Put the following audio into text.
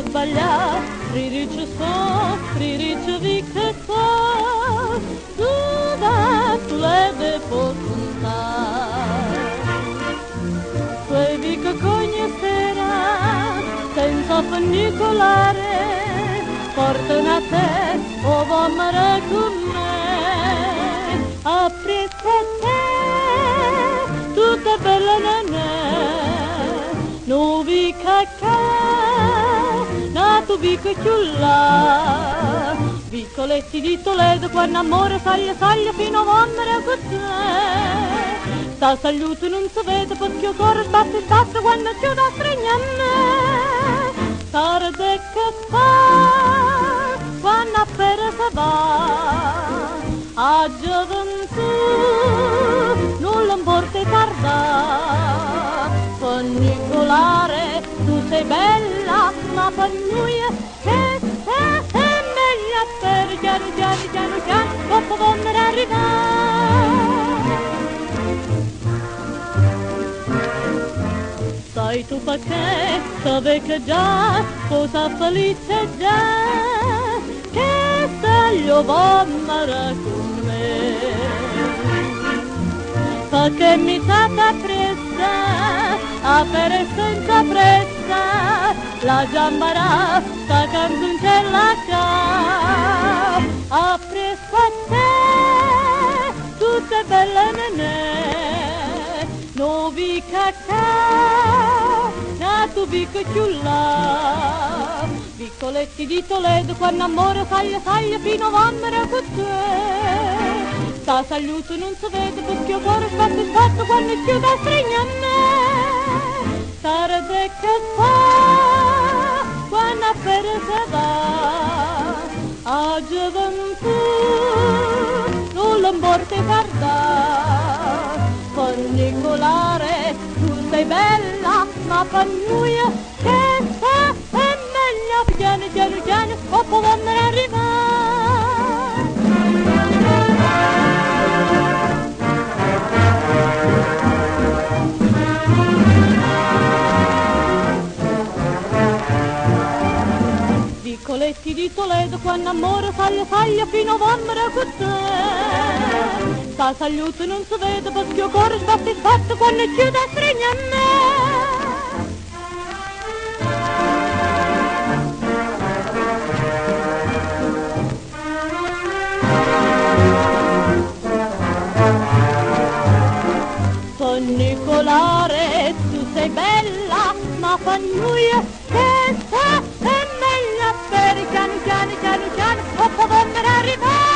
sbagliare, ririce so, ririce vi che so, tu le devo contare. Svevi che ogni sera, senza funicolare, portano a te, o vomere con me, apri te, tutte belle nenè, nuovi cacà, nato vico chiulla, vicoletti di Toledo, quando amore saglia fino a vomere con te. Sta saluto non si vede perché il cuore sbatte quando chiude a stregnare. Sare de che fa quando appena si va a gioventù non l'importa tarda. Funicolare tu sei bella ma pagnuia che è meglio per piano dopo vomere arrivare. Sai tu perché sape che già cosa felice già che saglio vomere con me, perché mi stata presa a fare senza pressa la giambara sta canzoncella ca a presto a te tutte belle nenè nuovi cacà, nato vico chiulla, vicoletti di Toledo, quando amore saglia fino a vomere con te. Sta saluto non si vede perché il cuore sbatte quando chiude a stregnare. Sare de che fa quando appena si va a gioventù non l'importa guardare. Funicolare, tu sei bella, ma pagnuia, che sa, è meglio piano, dopo vomere arrivare. Vicoletti di Toledo, quando amore saglia fino a vomere con te. Sta saluto non si vede perché il cuore sbatte quando chiude a stregnare. Funicolare, tu sei bella, ma pagnuia, che sa, è meglio per piano, dopo vomere arrivare.